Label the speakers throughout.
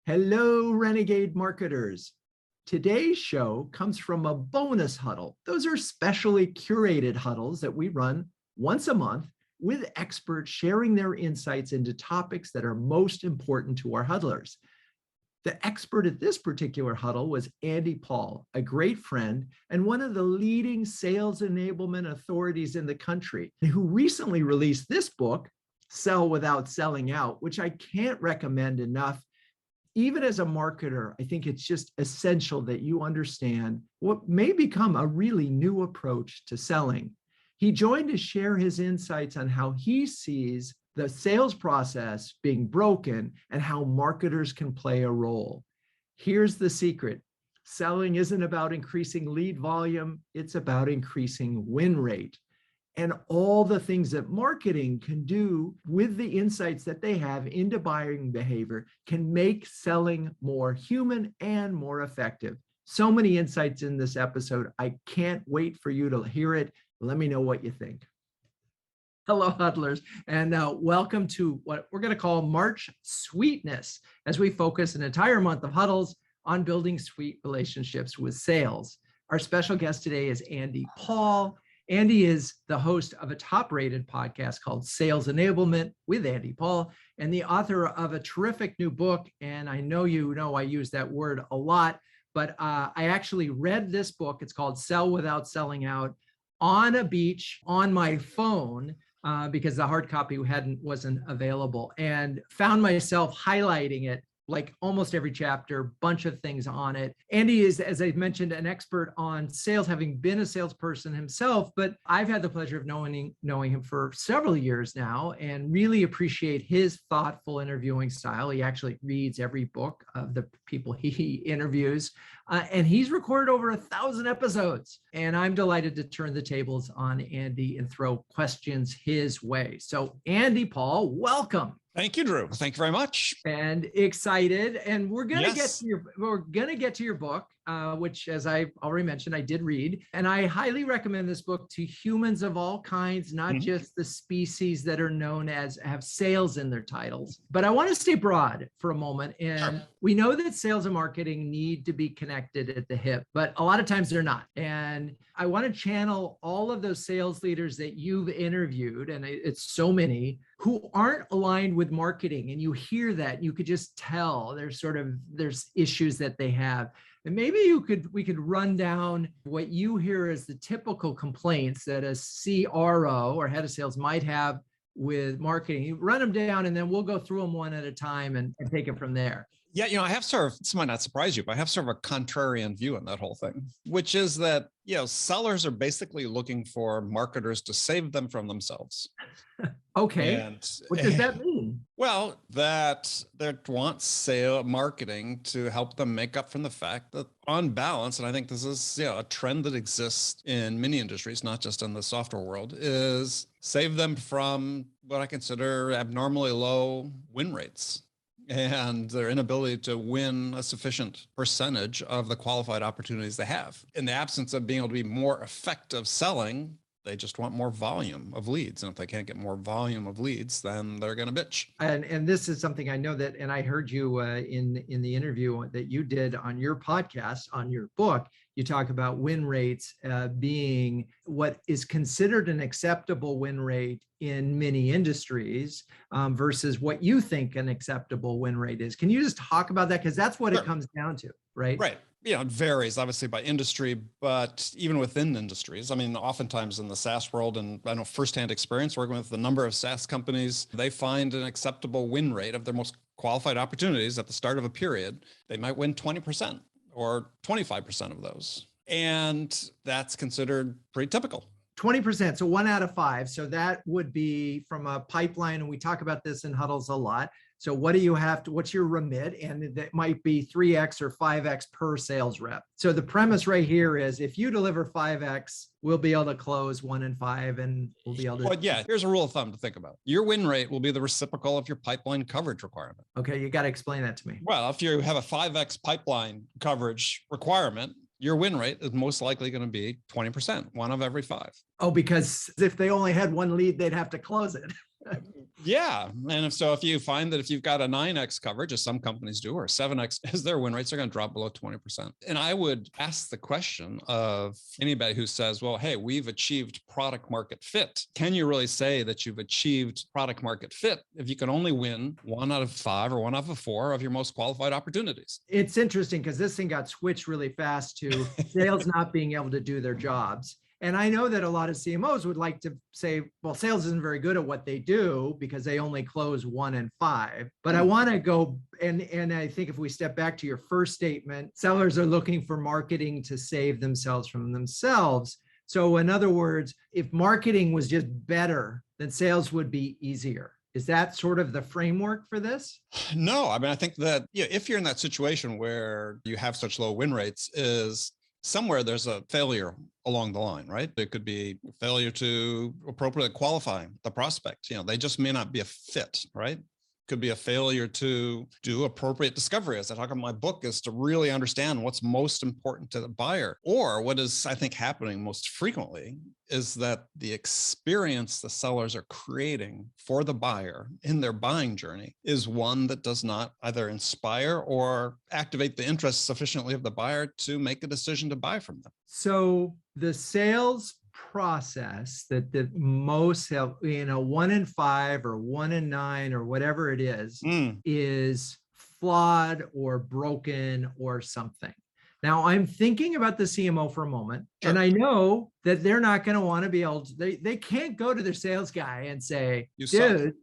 Speaker 1: Hello, Renegade marketers. Today's show comes from a bonus huddle. Those are specially curated huddles that we run once a month with experts sharing their insights into topics that are most important to our huddlers. The expert at this particular huddle was Andy Paul, a great friend and one of the leading sales enablement authorities in the country, who recently released this book, Sell Without Selling Out, which I can't recommend enough. Even as a marketer, I think it's just essential that you understand what may become a really new approach to selling. He joined to share his insights on how he sees the sales process being broken and how marketers can play a role. Here's the secret. Selling isn't about increasing lead volume, it's about increasing win rate. And all the things that marketing can do with the insights that they have into buying behavior can make selling more human and more effective. So many insights in this episode. I can't wait for you to hear it. Let me know what you think. Hello, huddlers, and welcome to what we're going to call March Sweetness, as we focus an entire month of huddles on building sweet relationships with sales. Our special guest today is Andy Paul. Andy is the host of a top-rated podcast called Sales Enablement with Andy Paul, and the author of a terrific new book. And I know you know I use that word a lot, but I actually read this book. It's called Sell Without Selling Out on a beach on my phone because the hard copy wasn't available, and found myself highlighting it like almost every chapter, bunch of things on it. Andy is, as I mentioned, an expert on sales, having been a salesperson himself, but I've had the pleasure of knowing him for several years now and really appreciate his thoughtful interviewing style. He actually reads every book of the people he interviews, and he's recorded over 1,000 episodes. And I'm delighted to turn the tables on Andy and throw questions his way. So Andy Paul, welcome.
Speaker 2: Thank you, Drew. Thank you very much.
Speaker 1: And excited. And we're gonna get to your book, which, as I already mentioned, I did read. And I highly recommend this book to humans of all kinds, not just the species that are known as have sales in their titles. But I want to stay broad for a moment. And we know that sales and marketing need to be connected at the hip, but a lot of times they're not. And I want to channel all of those sales leaders that you've interviewed, and it's so many, who aren't aligned with marketing. And you hear that, you could just tell there's issues that they have. And maybe we could run down what you hear as the typical complaints that a CRO or head of sales might have with marketing. You run them down, and then we'll go through them one at a time and take it from there.
Speaker 2: Yeah, I have this might not surprise you, but I have sort of a contrarian view on that whole thing, which is that, sellers are basically looking for marketers to save them from themselves.
Speaker 1: Okay.
Speaker 2: And
Speaker 1: what does that mean?
Speaker 2: Well, that they want marketing to help them make up from the fact that on balance, and I think this is a trend that exists in many industries, not just in the software world, is save them from what I consider abnormally low win rates and their inability to win a sufficient percentage of the qualified opportunities they have. In the absence of being able to be more effective selling, they just want more volume of leads. And if they can't get more volume of leads, then they're going to bitch.
Speaker 1: And this is something I know that, and I heard you in the interview that you did on your podcast, on your book, you talk about win rates being what is considered an acceptable win rate in many industries versus what you think an acceptable win rate is. Can you just talk about that? Because that's what it comes down to, right?
Speaker 2: Right. It varies obviously by industry, but even within industries, oftentimes in the SaaS world, and I know firsthand experience working with a number of SaaS companies, they find an acceptable win rate of their most qualified opportunities at the start of a period. They might win 20% or 25% of those. And that's considered pretty typical.
Speaker 1: 20%, so 1 out of 5. So that would be from a pipeline, and we talk about this in huddles a lot. So what do you have to, what's your remit? And that might be 3X or 5X per sales rep. So the premise right here is if you deliver 5X, we'll be able to close 1 in 5 and we'll be able to.
Speaker 2: Well, yeah, here's a rule of thumb to think about. Your win rate will be the reciprocal of your pipeline coverage requirement.
Speaker 1: Okay, you got to explain that to me.
Speaker 2: Well, if you have a 5X pipeline coverage requirement, your win rate is most likely going to be 20%, 1 of every 5.
Speaker 1: Oh, because if they only had 1 lead, they'd have to close it.
Speaker 2: Yeah. And if you find that if you've got a 9x coverage, as some companies do, or 7x, as their win rates are going to drop below 20%. And I would ask the question of anybody who says, well, hey, we've achieved product market fit. Can you really say that you've achieved product market fit if you can only win 1 out of 5 or 1 out of 4 of your most qualified opportunities?
Speaker 1: It's interesting because this thing got switched really fast to sales not being able to do their jobs. And I know that a lot of CMOs would like to say, well, sales isn't very good at what they do because they only close 1 in 5. But I want to go, and I think if we step back to your first statement, sellers are looking for marketing to save themselves from themselves. So in other words, if marketing was just better, then sales would be easier. Is that sort of the framework for this?
Speaker 2: No, I mean, I think that if you're in that situation where you have such low win rates, is somewhere there's a failure along the line, right? It could be failure to appropriately qualify the prospect. They just may not be a fit, right? Could be a failure to do appropriate discovery, as I talk about in my book, is to really understand what's most important to the buyer. Or what is, I think, happening most frequently is that the experience the sellers are creating for the buyer in their buying journey is one that does not either inspire or activate the interest sufficiently of the buyer to make a decision to buy from them.
Speaker 1: So the sales process that the most have, 1 in 5 or 1 in 9 or whatever it is flawed or broken or something. Now I'm thinking about the CMO for a moment, and I know that they're not going to want to be able to, they can't go to their sales guy and say, dude,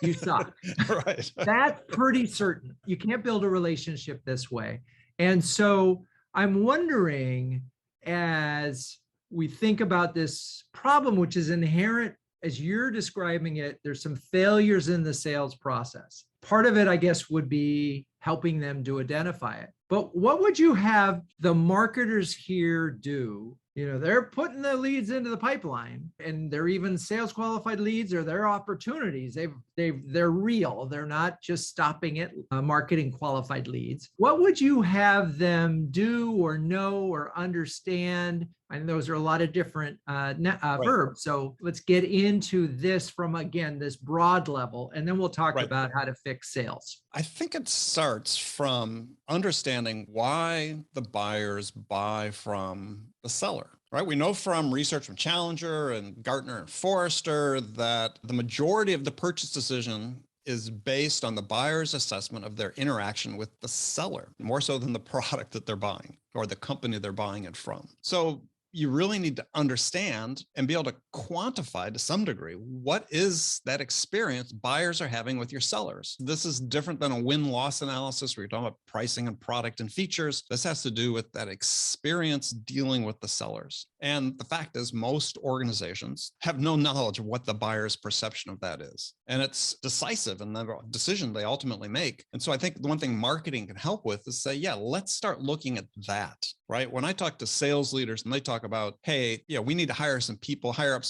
Speaker 1: you suck.
Speaker 2: Right.
Speaker 1: That's pretty certain. You can't build a relationship this way. And so I'm wondering, as we think about this problem, which is inherent, as you're describing it, there's some failures in the sales process. Part of it, I guess, would be helping them to identify it. But what would you have the marketers here do? They're putting the leads into the pipeline, and they're even sales qualified leads, or their opportunities. They're real. They're not just stopping at marketing qualified leads. What would you have them do or know or understand? And those are a lot of different verbs. So let's get into this from, again, this broad level, and then we'll talk about how to fix sales.
Speaker 2: I think it starts from understanding why the buyers buy from the seller, right? We know from research from Challenger and Gartner and Forrester that the majority of the purchase decision is based on the buyer's assessment of their interaction with the seller, more so than the product that they're buying or the company they're buying it from. So you really need to understand and be able to quantify to some degree what is that experience buyers are having with your sellers. This is different than a win-loss analysis where you're talking about pricing and product and features. This has to do with that experience dealing with the sellers. And the fact is, most organizations have no knowledge of what the buyer's perception of that is. And it's decisive in the decision they ultimately make. And so I think the one thing marketing can help with is say, yeah, let's start looking at that, right? When I talk to sales leaders and they talk about, hey, we need to hire up some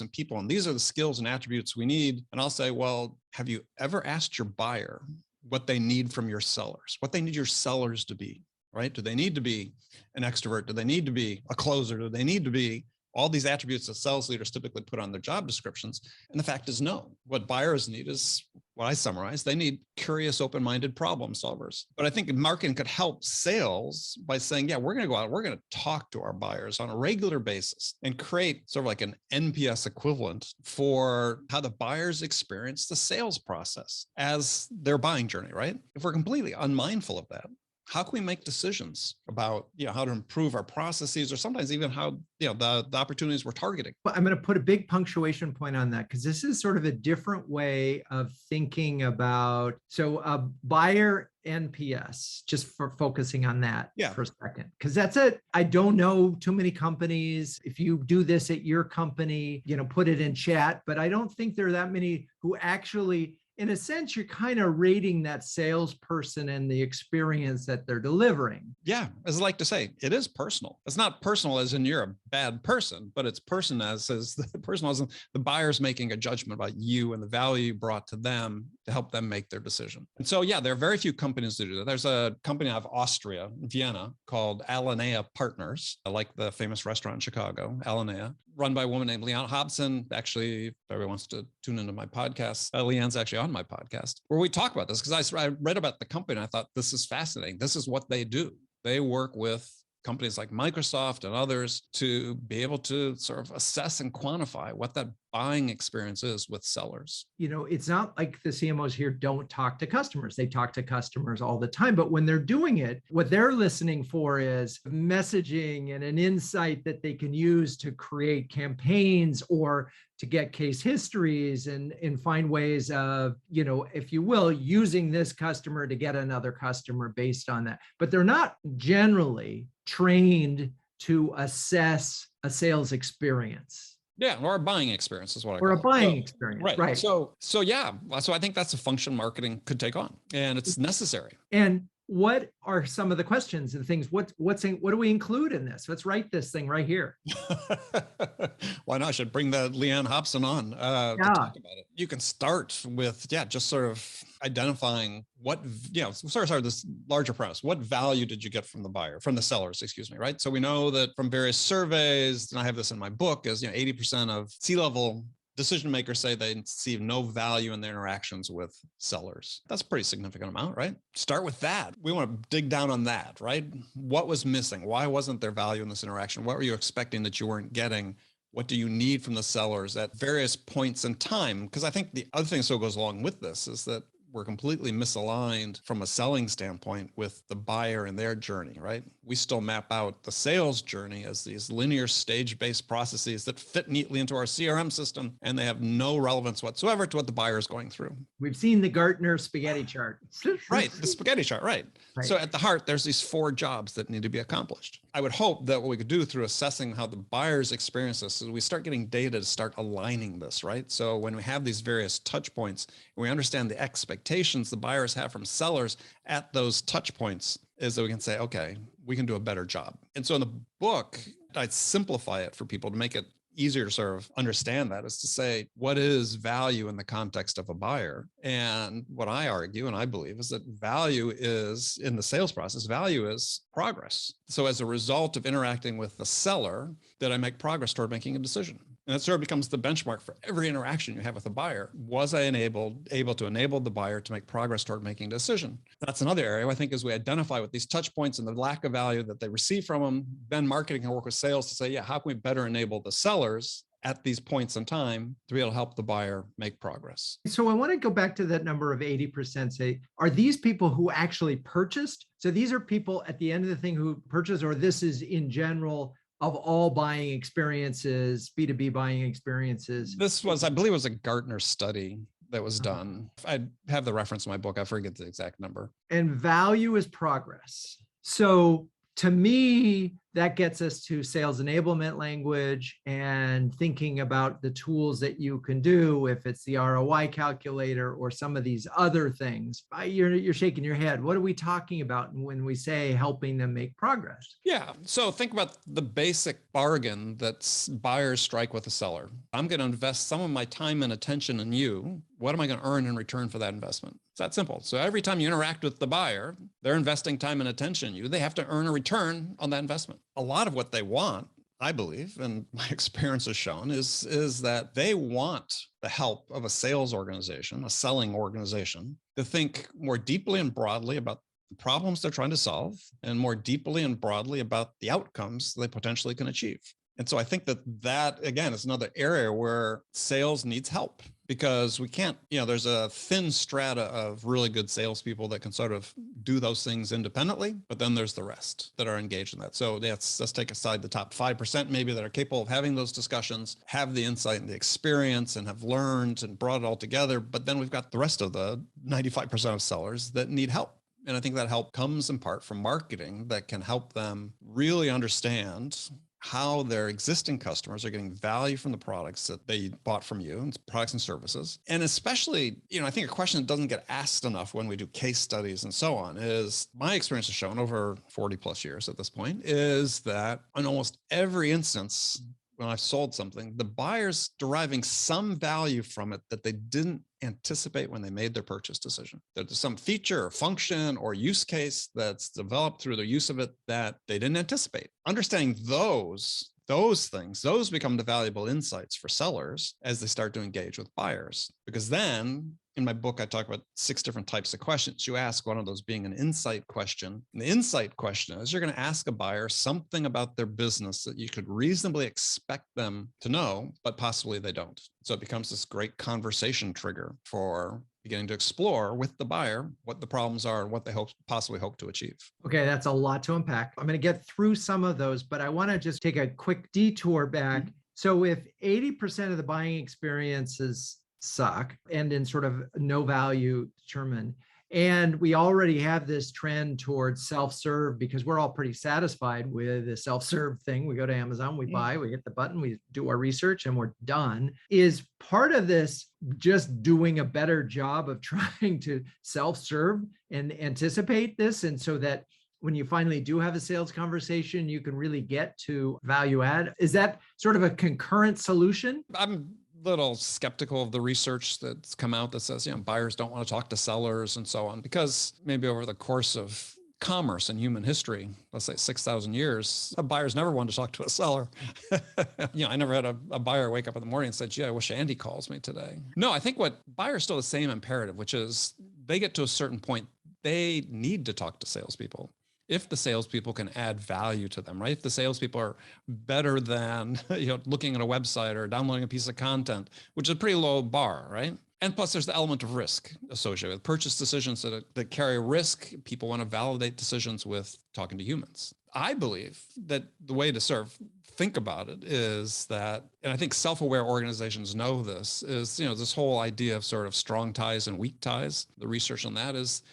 Speaker 2: people, and these are the skills and attributes we need. And I'll say, well, have you ever asked your buyer what they need from your sellers, what they need your sellers to be? Right? Do they need to be an extrovert? Do they need to be a closer? Do they need to be all these attributes that sales leaders typically put on their job descriptions? And the fact is, no. What buyers need is what I summarize. They need curious, open-minded problem solvers. But I think marketing could help sales by saying, yeah, we're going to go out, we're going to talk to our buyers on a regular basis and create sort of like an NPS equivalent for how the buyers experience the sales process as their buying journey, right? If we're completely unmindful of that, how can we make decisions about, how to improve our processes, or sometimes even how, the opportunities we're targeting?
Speaker 1: Well, I'm going to put a big punctuation point on that, because this is sort of a different way of thinking about, so buyer NPS, just for focusing on that for a second, because that's it. I don't know too many companies. If you do this at your company, put it in chat, but I don't think there are that many who actually, in a sense, you're kind of rating that salesperson and the experience that they're delivering.
Speaker 2: Yeah, as I like to say, it is personal. It's not personal as in you're a bad person, but it's person as the person wasn't, the buyer's making a judgment about you and the value you brought to them to help them make their decision. And so, yeah, there are very few companies that do that. There's a company out of Austria, Vienna, called Alinea Partners, like the famous restaurant in Chicago, Alinea, run by a woman named Leanne Hobson. Actually, if everyone wants to tune into my podcast, Leanne's actually on my podcast, where we talk about this, because I read about the company and I thought, this is fascinating. This is what they do. They work with companies like Microsoft and others to be able to sort of assess and quantify what that buying experience is with sellers.
Speaker 1: It's not like the CMOs here don't talk to customers. They talk to customers all the time, but when they're doing it, what they're listening for is messaging and an insight that they can use to create campaigns or to get case histories and find ways of, if you will, using this customer to get another customer based on that. But they're not generally trained to assess a sales experience.
Speaker 2: Yeah, or a buying experience is what I
Speaker 1: call it. Or a buying experience,
Speaker 2: right. So yeah, so I think that's a function marketing could take on, and it's necessary.
Speaker 1: And what are some of the questions and things? What do we include in this? Let's write this thing right here.
Speaker 2: Why not? I should bring the Leanne Hobson on to talk about it. You can start with, just sort of identifying what, this larger premise. What value did you get from the sellers, right? So we know that from various surveys, and I have this in my book, is 80% of C-level decision makers say they see no value in their interactions with sellers. That's a pretty significant amount, right? Start with that. We want to dig down on that, right? What was missing? Why wasn't there value in this interaction? What were you expecting that you weren't getting? What do you need from the sellers at various points in time? Because I think the other thing that still goes along with this is that we're completely misaligned from a selling standpoint with the buyer and their journey, right? We still map out the sales journey as these linear stage-based processes that fit neatly into our CRM system, and they have no relevance whatsoever to what the buyer is going through.
Speaker 1: We've seen the Gartner spaghetti chart.
Speaker 2: Right, the spaghetti chart, right. So at the heart, there's these 4 jobs that need to be accomplished. I would hope that what we could do through assessing how the buyers experience this is we start getting data to start aligning this, right? So when we have these various touch points, and we understand the expectations the buyers have from sellers at those touch points, is that we can say, okay, we can do a better job. And so in the book, I'd simplify it for people to make it easier to sort of understand that, is to say, what is value in the context of a buyer? And what I argue, and I believe, is that value is, in the sales process, value is progress. So as a result of interacting with the seller, did I make progress toward making a decision? And that sort of becomes the benchmark for every interaction you have with a buyer. Was I able to enable the buyer to make progress toward making a decision? That's another area, I think, as we identify with these touch points and the lack of value that they receive from them, then marketing can work with sales to say, how can we better enable the sellers at these points in time to be able to help the buyer make progress?
Speaker 1: So I want to go back to that number of 80%. Say, are these people who actually purchased? So these are people at the end of the thing who purchased, or this is in general of all buying experiences, B2B buying experiences?
Speaker 2: This was, I believe it was a Gartner study that was done. I have the reference in my book. I forget the exact number.
Speaker 1: And value is progress. So to me, that gets us to sales enablement language and thinking about the tools that you can do, if it's the ROI calculator or some of these other things. You're shaking your head. What are we talking about when we say helping them make progress?
Speaker 2: Yeah. So think about the basic bargain that buyers strike with a seller. I'm going to invest some of my time and attention in you. What am I going to earn in return for that investment? It's that simple. So every time you interact with the buyer, they're investing time and attention in you. They have to earn a return on that investment. A lot of what they want, I believe, and my experience has shown, is that they want the help of a sales organization, a selling organization, to think more deeply and broadly about the problems they're trying to solve, and more deeply and broadly about the outcomes they potentially can achieve. And so I think that again, is another area where sales needs help, because we can't, there's a thin strata of really good salespeople that can sort of do those things independently, but then there's the rest that are engaged in that. So let's take aside the top 5% maybe that are capable of having those discussions, have the insight and the experience, and have learned and brought it all together. But then we've got the rest of the 95% of sellers that need help. And I think that help comes in part from marketing that can help them really understand how their existing customers are getting value from the products that they bought from you, and products and services. And especially, I think a question that doesn't get asked enough when we do case studies and so on is, my experience has shown over 40 plus years at this point, is that in almost every instance, when I've sold something, the buyer's deriving some value from it that they didn't anticipate when they made their purchase decision. There's some feature or function or use case that's developed through their use of it that they didn't anticipate. Understanding those things, those become the valuable insights for sellers as they start to engage with buyers. Because then in my book, I talk about 6 different types of questions. You ask one of those being an insight question. And the insight question is, you're going to ask a buyer something about their business that you could reasonably expect them to know, but possibly they don't. So it becomes this great conversation trigger for beginning to explore with the buyer what the problems are and what they possibly hope to achieve.
Speaker 1: Okay, that's a lot to unpack. I'm going to get through some of those, but I want to just take a quick detour back. Mm-hmm. So if 80% of the buying experiences suck and in sort of no value determined, and we already have this trend towards self-serve because we're all pretty satisfied with the self-serve thing. We go to Amazon, we buy, we hit the button, we do our research, and we're done. Is part of this just doing a better job of trying to self-serve and anticipate this? And so that when you finally do have a sales conversation, you can really get to value add? Is that sort of a concurrent solution?
Speaker 2: I'm little skeptical of the research that's come out that says, buyers don't want to talk to sellers and so on, because maybe over the course of commerce and human history, let's say 6,000 years, buyers never wanted to talk to a seller. I never had a buyer wake up in the morning and said, gee, I wish Andy calls me today. No, I think what buyers still the same imperative, which is they get to a certain point, they need to talk to salespeople. If the salespeople can add value to them, right? If the salespeople are better than looking at a website or downloading a piece of content, which is a pretty low bar, right? And plus there's the element of risk associated with purchase decisions that carry risk. People want to validate decisions with talking to humans. I believe that the way to think about it is that, and I think self-aware organizations know this, is, this whole idea of sort of strong ties and weak ties. The research on that is,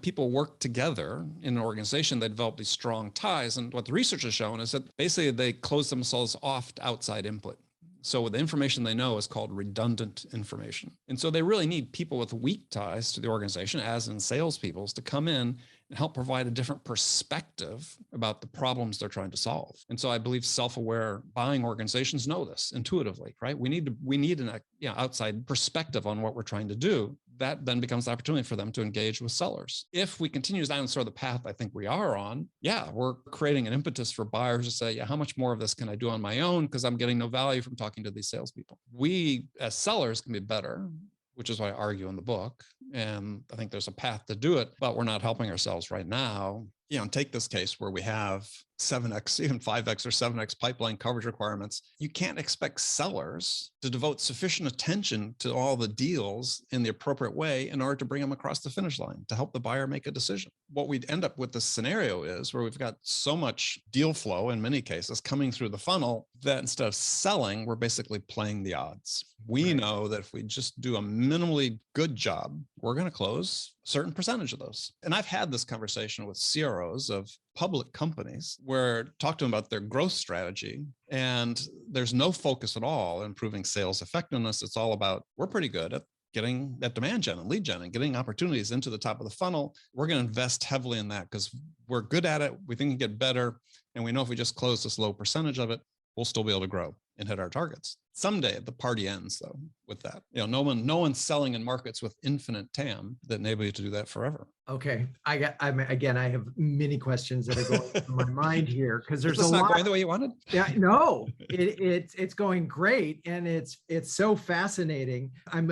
Speaker 2: people work together in an organization, they develop these strong ties. And what the research has shown is that basically they close themselves off to outside input. So the information they know is called redundant information. And so they really need people with weak ties to the organization, as in salespeople, to come in and help provide a different perspective about the problems they're trying to solve. And so I believe self-aware buying organizations know this intuitively, right? We need an outside perspective on what we're trying to do. That then becomes the opportunity for them to engage with sellers. If we continue down sort of the path I think we are on, we're creating an impetus for buyers to say, how much more of this can I do on my own? Because I'm getting no value from talking to these salespeople. We as sellers can be better, which is what I argue in the book. And I think there's a path to do it, but we're not helping ourselves right now. Take this case where we have 7x, even 5x or 7x pipeline coverage requirements. You can't expect sellers to devote sufficient attention to all the deals in the appropriate way in order to bring them across the finish line to help the buyer make a decision. What we'd end up with this scenario is where we've got so much deal flow in many cases coming through the funnel that instead of selling, we're basically playing the odds. We know that if we just do a minimally good job, we're going to close a certain percentage of those. And I've had this conversation with CROs of public companies where talk to them about their growth strategy, and there's no focus at all on improving sales effectiveness. It's all about, we're pretty good at getting that demand gen and lead gen and getting opportunities into the top of the funnel. We're going to invest heavily in that because we're good at it. We think we can get better. And we know if we just close this low percentage of it, we'll still be able to grow and hit our targets. Someday the party ends though with that. No one's selling in markets with infinite TAM that enable you to do that forever.
Speaker 1: Okay. I have many questions that are going through my mind here because there's a lot.
Speaker 2: Not going the way you wanted?
Speaker 1: Yeah, no, it's going great. And it's so fascinating. I'm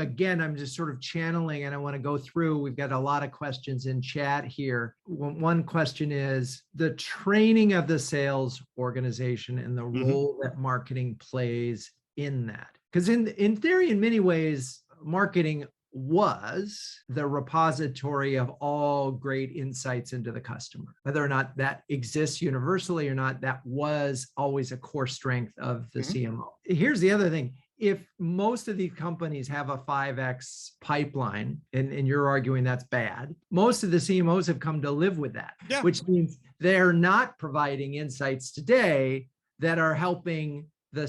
Speaker 1: just sort of channeling and I want to go through. We've got a lot of questions in chat here. One question is the training of the sales organization and the role that marketing plays in that. Because in theory, in many ways, marketing was the repository of all great insights into the customer. Whether or not that exists universally or not, that was always a core strength of the CMO. Here's the other thing. If most of these companies have a 5x pipeline, and you're arguing that's bad, most of the CMOs have come to live with that, which means they're not providing insights today that are helping the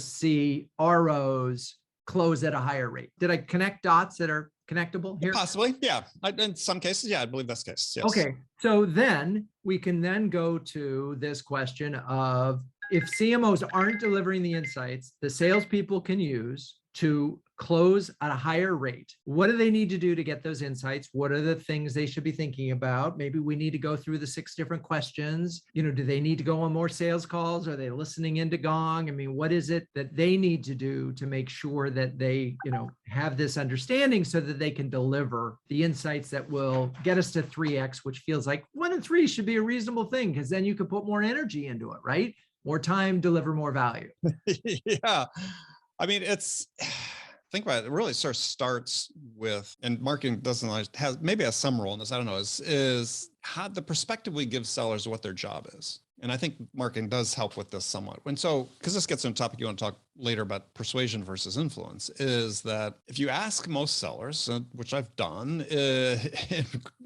Speaker 1: CROs close at a higher rate. Did I connect dots that are connectable here?
Speaker 2: Possibly, yeah. In some cases, yeah, I believe that's the case. Yes.
Speaker 1: Okay, so then we can then go to this question of, if CMOs aren't delivering the insights the salespeople can use to close at a higher rate, what do they need to do to get those insights? What are the things they should be thinking about? Maybe we need to go through the 6 different questions. Do they need to go on more sales calls? Are they listening into Gong? I mean, what is it that they need to do to make sure that they, have this understanding so that they can deliver the insights that will get us to 3x, which feels like 1 and 3 should be a reasonable thing, because then you could put more energy into it, right? More time, deliver more value.
Speaker 2: Yeah. I mean, think about it. It really sort of starts with, and marketing doesn't always has some role in this. I don't know, is how the perspective we give sellers what their job is. And I think marketing does help with this somewhat. And so, because this gets into a topic you want to talk later about persuasion versus influence, is that if you ask most sellers, which I've done in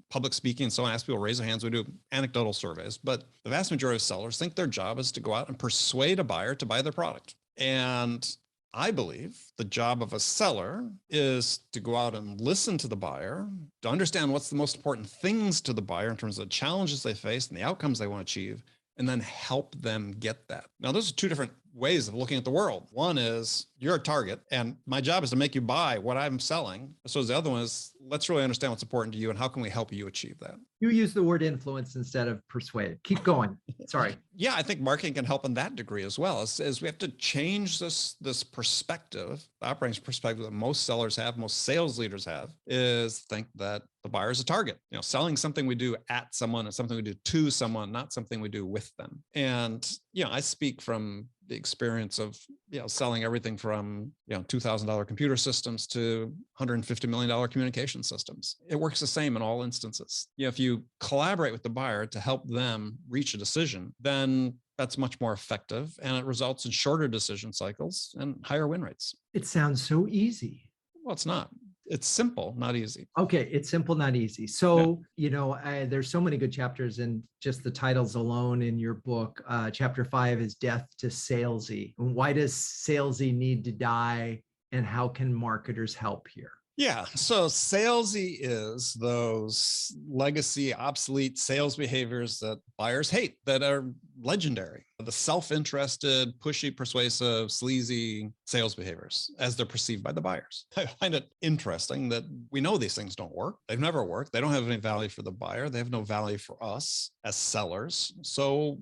Speaker 2: public speaking, so I ask people to raise their hands, we do anecdotal surveys, but the vast majority of sellers think their job is to go out and persuade a buyer to buy their product. And I believe the job of a seller is to go out and listen to the buyer, to understand what's the most important things to the buyer in terms of the challenges they face and the outcomes they want to achieve, and then help them get that. Now, those are 2 different ways of looking at the world. One is you're a target and my job is to make you buy what I'm selling. So the other one is, let's really understand what's important to you and how can we help you achieve that?
Speaker 1: You use the word influence instead of persuade. Keep going. Sorry.
Speaker 2: Yeah, I think marketing can help in that degree as well. As we have to change this perspective, the operating perspective that most sellers have, most sales leaders have, is think that the buyer is a target. Selling something we do at someone is something we do to someone, not something we do with them. And I speak from the experience of selling everything from $2,000 computer systems to $150 million communication systems. It works the same in all instances. If you collaborate with the buyer to help them reach a decision, then that's much more effective, and it results in shorter decision cycles and higher win rates.
Speaker 1: It sounds so easy.
Speaker 2: Well, it's not. It's simple, not easy.
Speaker 1: Okay, it's simple, not easy. So, there's so many good chapters, and just the titles alone in your book. Chapter 5 is Death to Salesy. Why does salesy need to die, and how can marketers help here?
Speaker 2: Yeah. So salesy is those legacy, obsolete sales behaviors that buyers hate, that are legendary. The self-interested, pushy, persuasive, sleazy sales behaviors as they're perceived by the buyers. I find it interesting that we know these things don't work. They've never worked. They don't have any value for the buyer. They have no value for us as sellers. So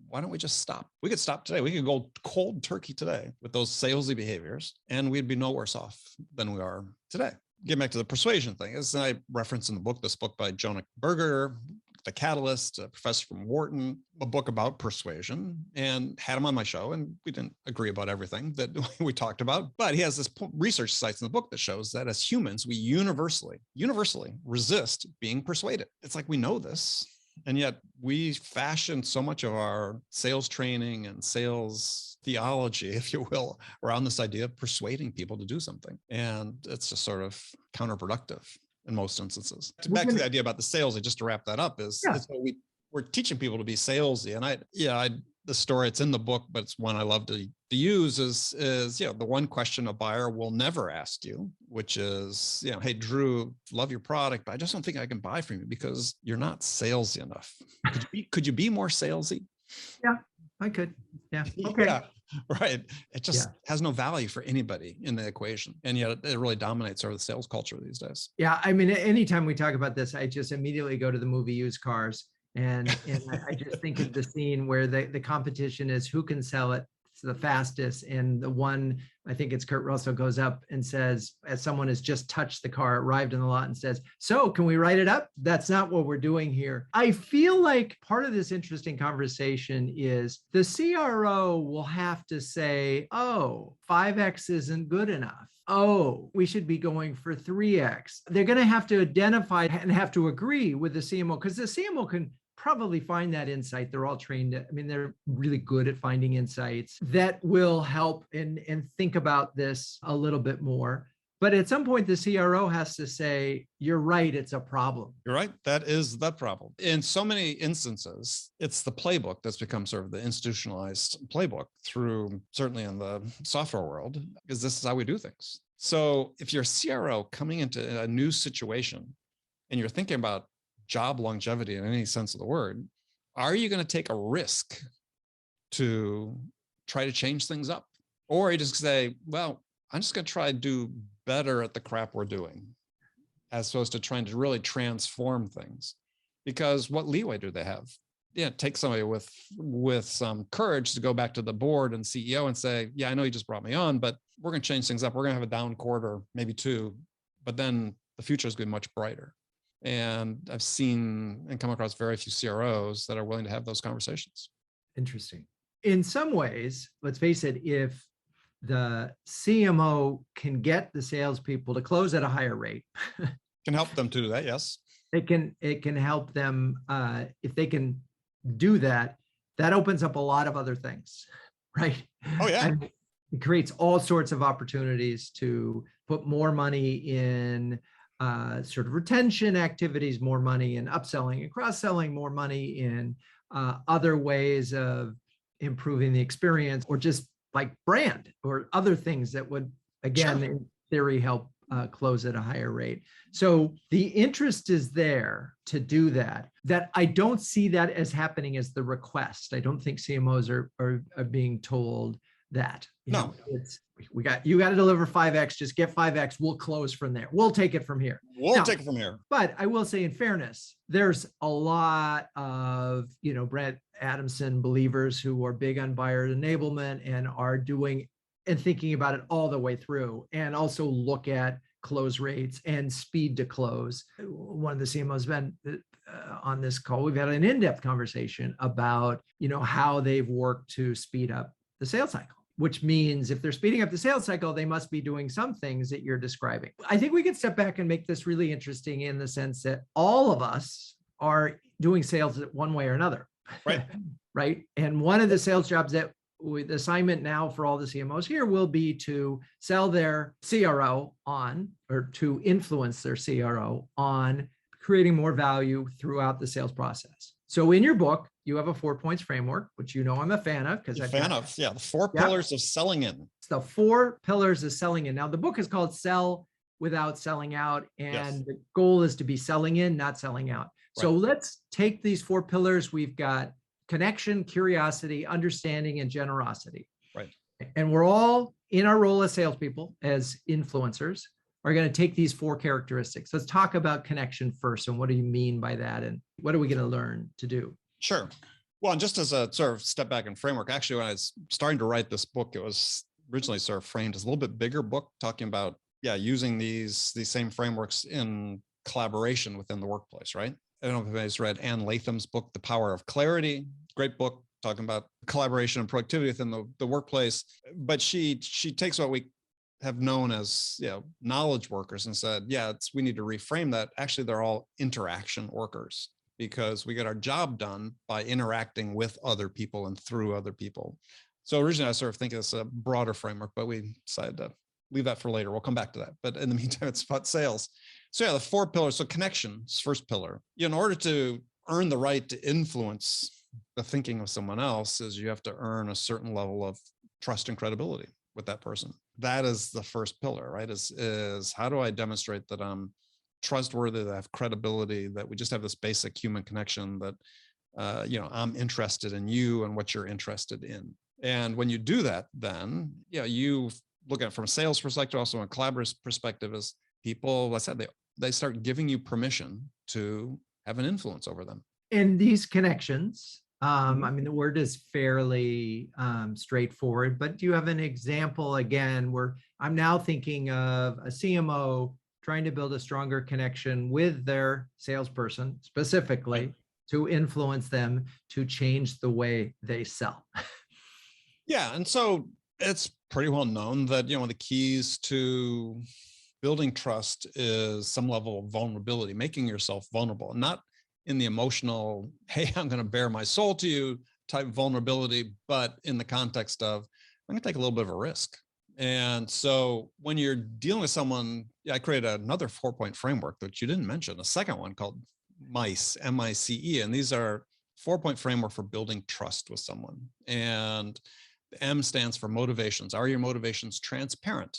Speaker 2: why don't we just stop? We could stop today. We could go cold turkey today with those salesy behaviors, and we'd be no worse off than we are today. Getting back to the persuasion thing, as I reference in the book, this book by Jonah Berger, The Catalyst, a professor from Wharton, a book about persuasion, and had him on my show. And we didn't agree about everything that we talked about, but he has this research sites in the book that shows that as humans, we universally resist being persuaded. It's like we know this. And yet we fashion so much of our sales training and sales theology, if you will, around this idea of persuading people to do something. And it's just sort of counterproductive in most instances. Back to the idea about the salesy, just to wrap that up, is we're teaching people to be salesy. And the story, it's in the book, but it's one I love to use is the one question a buyer will never ask you, which is, hey, Drew, love your product, but I just don't think I can buy from you because you're not salesy enough. Could you be more salesy?
Speaker 1: Yeah, I could. Yeah. Okay.
Speaker 2: Yeah, right. It just has no value for anybody in the equation. And yet it really dominates sort of the sales culture these days.
Speaker 1: Yeah. I mean, anytime we talk about this, I just immediately go to the movie Used Cars. And I just think of the scene where the competition is who can sell it the fastest. And the one, I think it's Kurt Russell, goes up and says, as someone has just touched the car, arrived in the lot, and says, so can we write it up? That's not what we're doing here. I feel like part of this interesting conversation is the CRO will have to say, oh, 5X isn't good enough. Oh, we should be going for 3X. They're going to have to identify and have to agree with the CMO, because the CMO can probably find that insight. They're all trained. I mean, they're really good at finding insights that will help and think about this a little bit more. But at some point, the CRO has to say, you're right, it's a problem.
Speaker 2: You're right. That is the problem. In so many instances, it's the playbook that's become sort of the institutionalized playbook through, certainly in the software world, because this is how we do things. So if you're a CRO coming into a new situation and you're thinking about job longevity in any sense of the word, are you going to take a risk to try to change things up? Or you just say, well, I'm just going to try to do better at the crap we're doing, as opposed to trying to really transform things. Because what leeway do they have? Yeah, take somebody with some courage to go back to the board and CEO and say, yeah, I know you just brought me on, but we're going to change things up. We're going to have a down quarter, maybe two, but then the future is going to be much brighter. And I've seen and come across very few CROs that are willing to have those conversations.
Speaker 1: Interesting. In some ways, let's face it, if the CMO can get the salespeople to close at a higher rate,
Speaker 2: can help them to do that. Yes.
Speaker 1: It can help them if they can do that. That opens up a lot of other things, right?
Speaker 2: Oh yeah.
Speaker 1: And it creates all sorts of opportunities to put more money in sort of retention activities, more money in upselling and cross-selling, more money in other ways of improving the experience, or just like brand or other things that would, again, in theory, help close at a higher rate. So the interest is there to do that. That I don't see that as happening as the request. I don't think CMOs are being told that. You know, it's you got to deliver 5X, just get 5X, we'll close from there. We'll take it from here.
Speaker 2: We'll take it from here.
Speaker 1: But I will say, in fairness, there's a lot of, Brett Adamson believers who are big on buyer enablement and are doing and thinking about it all the way through, and also look at close rates and speed to close. One of the CMOs been on this call. We've had an in-depth conversation about, how they've worked to speed up the sales cycle, which means if they're speeding up the sales cycle, they must be doing some things that you're describing. I think we can step back and make this really interesting in the sense that all of us are doing sales one way or another.
Speaker 2: Right.
Speaker 1: Right. And one of the sales jobs that the assignment now for all the CMOs here will be to sell their CRO on, or to influence their CRO on creating more value throughout the sales process. So in your book, you have a 4 points framework, which I'm a fan of, because
Speaker 2: the 4 pillars of selling in.
Speaker 1: It's the 4 pillars of selling in. Now the book is called Sell Without Selling Out, and the goal is to be selling in, not selling out. Right. So let's take these 4 pillars. We've got connection, curiosity, understanding, and generosity.
Speaker 2: Right.
Speaker 1: And we're all in our role as salespeople, as influencers, are going to take these 4 characteristics. Let's talk about connection first. And what do you mean by that? And what are we going to learn to do?
Speaker 2: Sure. Well, and just as a sort of step back in framework, actually, when I was starting to write this book, it was originally sort of framed as a little bit bigger book, talking about, using these same frameworks in collaboration within the workplace, right? I don't know if anybody's read Ann Latham's book, The Power of Clarity. Great book talking about collaboration and productivity within the workplace. But she takes what we have known as knowledge workers and said, we need to reframe that. Actually, they're all interaction workers, because we get our job done by interacting with other people and through other people. So originally I sort of think it's a broader framework, but we decided to leave that for later. We'll come back to that. But in the meantime, it's about sales. So the 4 pillars. So connection is first pillar. In order to earn the right to influence the thinking of someone else, is you have to earn a certain level of trust and credibility with that person. That is the first pillar, right? Is how do I demonstrate that I'm trustworthy, that I have credibility, that we just have this basic human connection, that I'm interested in you and what you're interested in. And when you do that, then you look at it from a sales perspective, also a collaborative perspective, is people, let's say they start giving you permission to have an influence over them.
Speaker 1: And these connections, the word is fairly straightforward, but do you have an example, again, where I'm now thinking of a CMO trying to build a stronger connection with their salesperson specifically to influence them to change the way they sell?
Speaker 2: And so it's pretty well known that, one of the keys to building trust is some level of vulnerability, making yourself vulnerable, not in the emotional, hey, I'm going to bare my soul to you type vulnerability, but in the context of, I'm going to take a little bit of a risk. And so when you're dealing with someone, I created another 4-point framework that you didn't mention, a second one called MICE, M-I-C-E. And these are 4-point framework for building trust with someone. And the M stands for motivations. Are your motivations transparent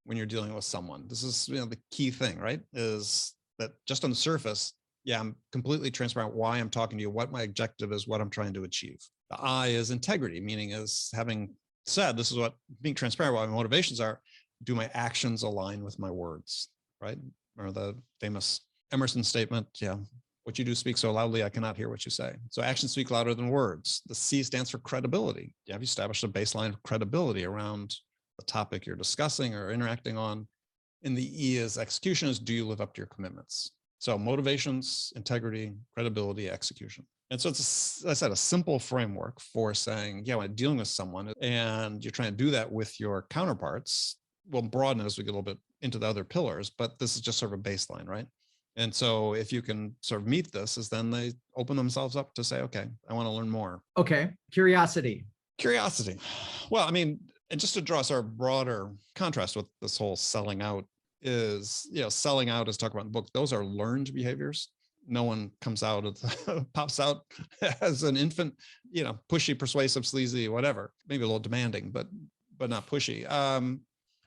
Speaker 2: when you're dealing with someone? This is the key thing, right? Is that just on the surface, yeah, I'm completely transparent why I'm talking to you, what my objective is, what I'm trying to achieve. The I is integrity, meaning is having said, this is what being transparent, what my motivations are, do my actions align with my words, right? Or the famous Emerson statement, yeah, what you do speaks so loudly, I cannot hear what you say. So actions speak louder than words. The C stands for credibility. You have established a baseline of credibility around the topic you're discussing or interacting on. And the E is execution, is do you live up to your commitments? So motivations, integrity, credibility, execution. And so it's, as I said, a simple framework for saying, yeah, when dealing with someone and you're trying to do that with your counterparts, we'll broaden as we get a little bit into the other pillars, but this is just sort of a baseline, right? And so if you can sort of meet this, is then they open themselves up to say, okay, I want to learn more.
Speaker 1: Okay. Curiosity.
Speaker 2: Curiosity. Well, I mean, and just to draw sort of broader contrast with this whole selling out is, selling out, as talked about in the book, those are learned behaviors. No one comes out, pops out as an infant, pushy, persuasive, sleazy, whatever, maybe a little demanding, but not pushy.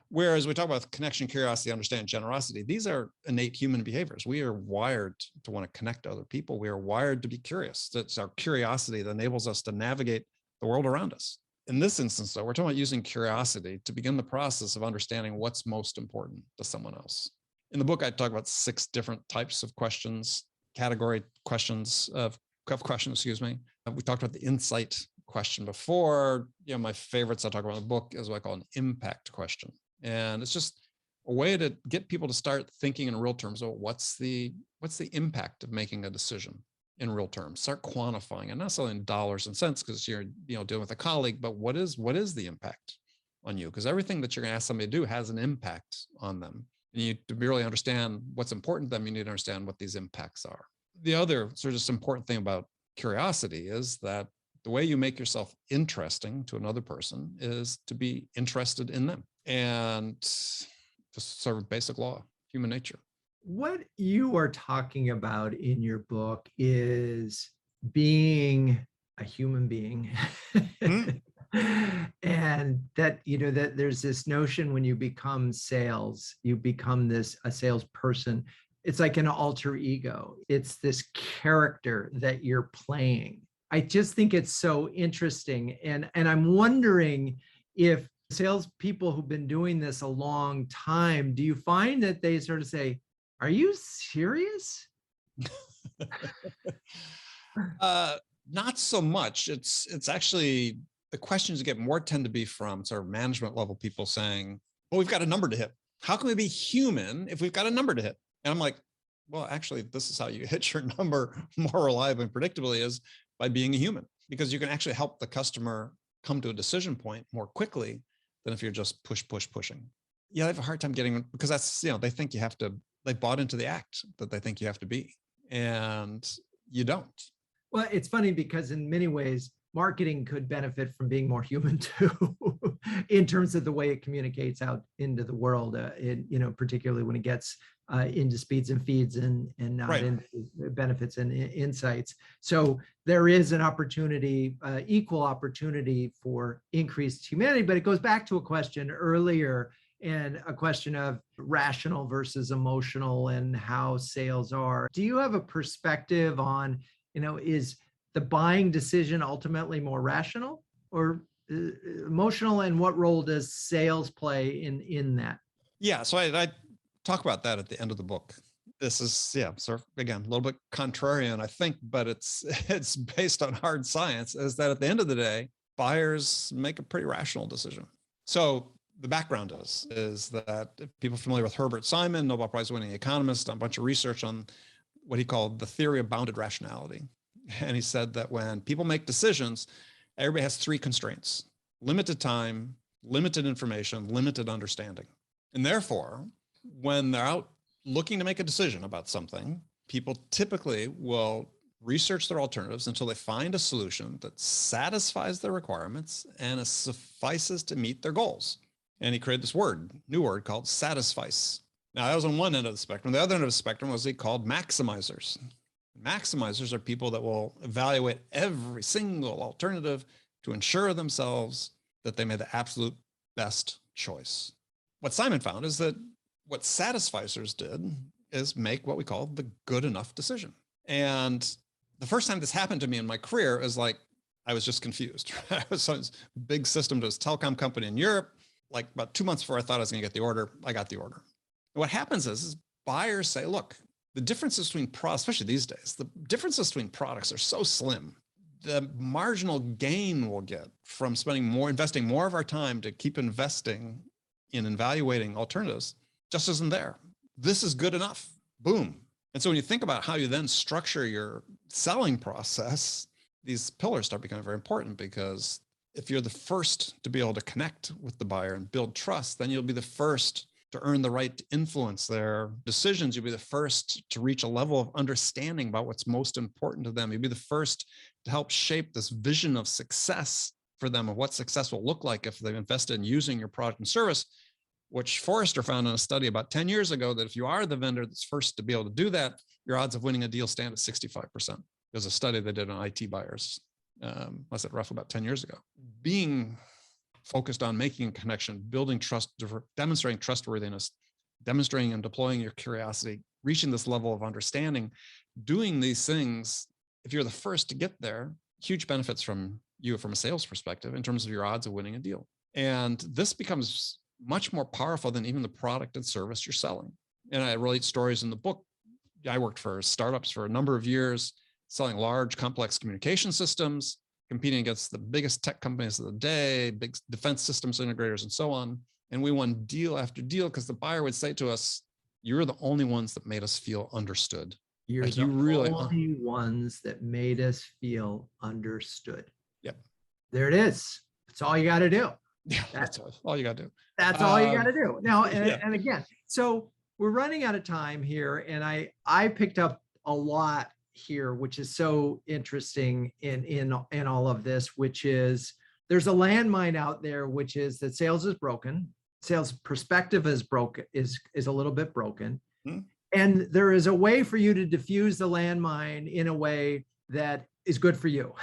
Speaker 2: Whereas we talk about connection, curiosity, understand, generosity, these are innate human behaviors. We are wired to want to connect to other people. We are wired to be curious. It's our curiosity that enables us to navigate the world around us. In this instance, though, we're talking about using curiosity to begin the process of understanding what's most important to someone else. In the book, I talk about 6 different types of questions, category questions of questions, excuse me. We talked about the insight question before. My favorites I talk about in the book is what I call an impact question. And it's just a way to get people to start thinking in real terms about what's the impact of making a decision in real terms. Start quantifying, and not necessarily in dollars and cents because you're dealing with a colleague, but what is the impact on you? Because everything that you're going to ask somebody to do has an impact on them. And you to really understand what's important to them, you need to understand what these impacts are. The other sort of just important thing about curiosity is that the way you make yourself interesting to another person is to be interested in them. And just sort of basic law, human nature.
Speaker 1: What you are talking about in your book is being a human being. And that, that there's this notion when you become sales, you become a salesperson. It's like an alter ego. It's this character that you're playing. I just think it's so interesting. And I'm wondering if salespeople who've been doing this a long time, do you find that they sort of say, are you serious?
Speaker 2: Not so much. It's actually the questions you get more tend to be from sort of management level people saying, well, we've got a number to hit. How can we be human if we've got a number to hit? And I'm like, well, actually, this is how you hit your number more reliably and predictably is by being a human, because you can actually help the customer come to a decision point more quickly than if you're just pushing. Yeah, I have a hard time getting, because that's, they think you have to, they bought into the act that they think you have to be, and you don't.
Speaker 1: Well, it's funny because in many ways, marketing could benefit from being more human too, in terms of the way it communicates out into the world, particularly when it gets into speeds and feeds and not
Speaker 2: right.
Speaker 1: into benefits and insights. So there is an opportunity, equal opportunity for increased humanity, but it goes back to a question earlier and a question of rational versus emotional and how sales are. Do you have a perspective on, is the buying decision ultimately more rational or emotional, and what role does sales play in that?
Speaker 2: Yeah, so I talk about that at the end of the book. This is, sort of, again, a little bit contrarian, I think, but it's based on hard science, is that at the end of the day, buyers make a pretty rational decision. So the background is that people familiar with Herbert Simon, Nobel Prize winning economist, done a bunch of research on what he called the theory of bounded rationality. And he said that when people make decisions, everybody has 3 constraints: limited time, limited information, limited understanding. And therefore, when they're out looking to make a decision about something, people typically will research their alternatives until they find a solution that satisfies their requirements and suffices to meet their goals. And he created this new word called satisfice. Now that was on one end of the spectrum. The other end of the spectrum was he called maximizers. Maximizers are people that will evaluate every single alternative to ensure themselves that they made the absolute best choice. What Simon found is that what satisficers did is make what we call the good enough decision. And the first time this happened to me in my career is like, I was just confused. I was on this big system to this telecom company in Europe. Like about 2 months before I thought I was going to get the order, I got the order. And what happens is buyers say, look, the differences between products, especially these days, the differences between products are so slim. The marginal gain we'll get from investing more of our time to keep investing in evaluating alternatives just isn't there. This is good enough. Boom. And so when you think about how you then structure your selling process, these pillars start becoming very important, because if you're the first to be able to connect with the buyer and build trust, then you'll be the first to earn the right to influence their decisions. You'll be the first to reach a level of understanding about what's most important to them. You'll be the first to help shape this vision of success for them, of what success will look like if they've invested in using your product and service, which Forrester found in a study about 10 years ago, that if you are the vendor that's first to be able to do that, your odds of winning a deal stand at 65%. There's a study they did on IT buyers, I said roughly about 10 years ago. Being focused on making a connection, building trust, demonstrating trustworthiness, demonstrating and deploying your curiosity, reaching this level of understanding, doing these things, if you're the first to get there, huge benefits from you from a sales perspective in terms of your odds of winning a deal. And this becomes much more powerful than even the product and service you're selling. And I relate stories in the book. I worked for startups for a number of years, selling large, complex communication systems, competing against the biggest tech companies of the day, big defense systems integrators, and so on. And we won deal after deal because the buyer would say to us, "You're the only ones that made us feel understood."
Speaker 1: You're
Speaker 2: like
Speaker 1: the
Speaker 2: you really
Speaker 1: only ones that made us feel understood.
Speaker 2: Yep.
Speaker 1: There it is. That's all you got to do.
Speaker 2: Yeah, that's all you got to do.
Speaker 1: That's all you got to do. Now,
Speaker 2: Yeah.
Speaker 1: and again, so we're running out of time here, and I picked up a lot here, which is so interesting in all of this, which is there's a landmine out there, which is that sales is broken. Sales perspective is broken, is a little bit broken.
Speaker 2: Hmm.
Speaker 1: And there is a way for you to diffuse the landmine in a way that is good for you,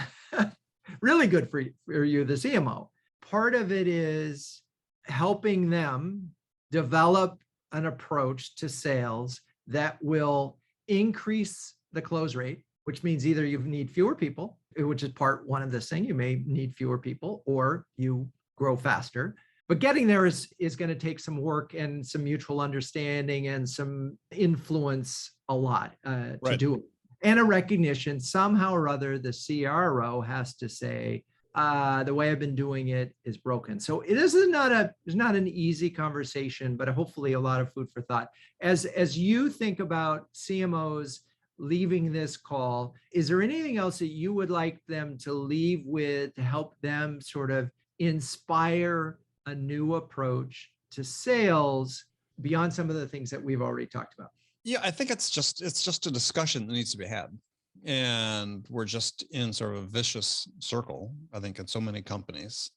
Speaker 1: really good for you, the CMO. Part of it is helping them develop an approach to sales that will increase the close rate, which means either you need fewer people, which is part one of this thing, you may need fewer people, or you grow faster. But getting there is going to take some work and some mutual understanding and some influence a lot to do it. And a recognition somehow or other, the CRO has to say, the way I've been doing it is broken. So it's not an easy conversation, but hopefully a lot of food for thought. As you think about CMOs leaving this call, is there anything else that you would like them to leave with to help them sort of inspire a new approach to sales beyond some of the things that we've already talked about?
Speaker 2: Yeah, I think it's just a discussion that needs to be had. And we're just in sort of a vicious circle, I think, in so many companies,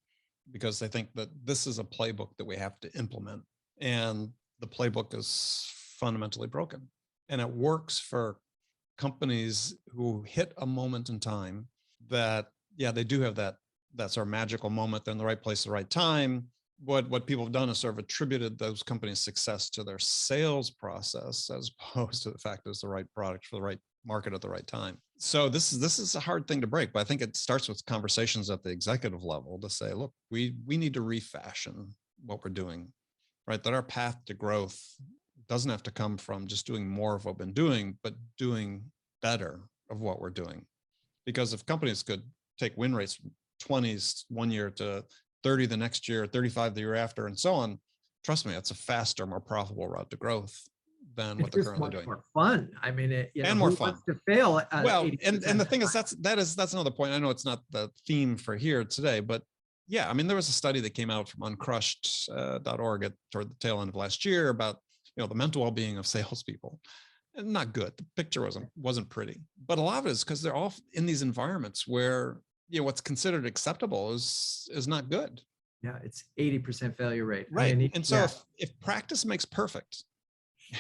Speaker 2: because they think that this is a playbook that we have to implement. And the playbook is fundamentally broken. And it works for companies who hit a moment in time that, yeah, they do have that sort of magical moment. They're in the right place at the right time. What people have done is sort of attributed those companies' success to their sales process, as opposed to the fact that it's the right product for the right market at the right time. So this is a hard thing to break, but I think it starts with conversations at the executive level to say, look, we need to refashion what we're doing, right? That our path to growth doesn't have to come from just doing more of what we've been doing, but doing better of what we're doing. Because if companies could take win rates from 20s one year to 30 the next year, 35 the year after, and so on, trust me, it's a faster, more profitable route to growth than what they're currently doing.
Speaker 1: More fun. I mean,
Speaker 2: and more fun
Speaker 1: to fail.
Speaker 2: Well, and the thing is, that's another point. I know it's not the theme for here today, but yeah, I mean, there was a study that came out from uncrushed.org toward the tail end of last year about the mental well-being of salespeople. And not good. The picture wasn't pretty, but a lot of it is because they're all in these environments where what's considered acceptable is not good.
Speaker 1: Yeah, it's 80% failure rate.
Speaker 2: Right.
Speaker 1: I mean,
Speaker 2: And so if practice makes perfect,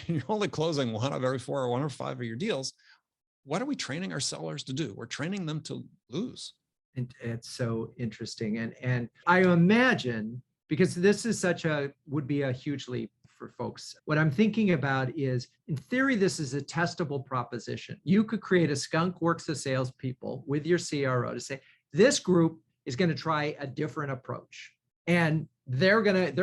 Speaker 2: and you're only closing 1 of every 4 or 1 or 5 of your deals, what are we training our sellers to do? We're training them to lose.
Speaker 1: and it's so interesting. And I imagine, because this is would be a huge leap for folks. What I'm thinking about is, in theory, this is a testable proposition. You could create a skunk works of salespeople with your CRO to say, this group is going to try a different approach. And their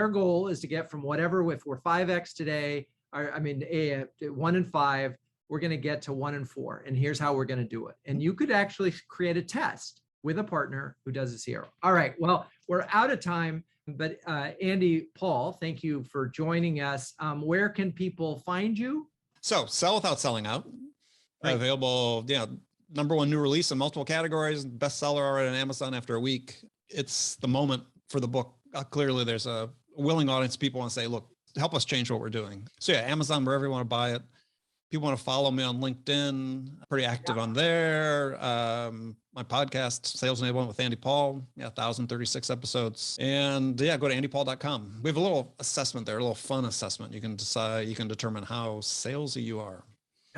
Speaker 1: goal is to get from whatever, if we're 5X today, or 1 in 5, we're going to get to 1 in 4. And here's how we're going to do it. And you could actually create a test with a partner who does a CRO. All right, well, we're out of time. But Andy, Paul, thank you for joining us. Where can people find you?
Speaker 2: So Sell Without Selling Out,
Speaker 1: Right.
Speaker 2: available, #1 new release in multiple categories, bestseller already on Amazon after a week. It's the moment for the book. Clearly there's a willing audience. People want to say, look, help us change what we're doing. So yeah, Amazon, wherever you want to buy it. People want to follow me on LinkedIn, pretty active on there. My podcast, Sales Enablement with Andy Paul, 1,036 episodes. And go to andypaul.com. We have a little assessment there, a little fun assessment. You can determine how salesy you are.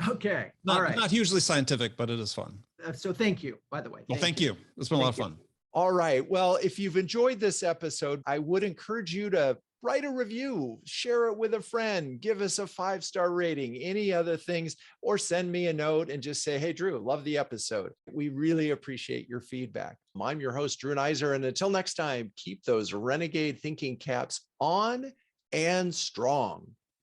Speaker 1: Okay.
Speaker 2: All right. Not hugely scientific, but it is fun.
Speaker 1: So thank you, by the way.
Speaker 2: Well, thank you. It's been a lot of fun.
Speaker 3: All right. Well, if you've enjoyed this episode, I would encourage you to write a review, share it with a friend, give us a 5-star rating, any other things, or send me a note and just say, hey, Drew, love the episode. We really appreciate your feedback. I'm your host, Drew Neiser. And until next time, keep those Renegade thinking caps on and strong.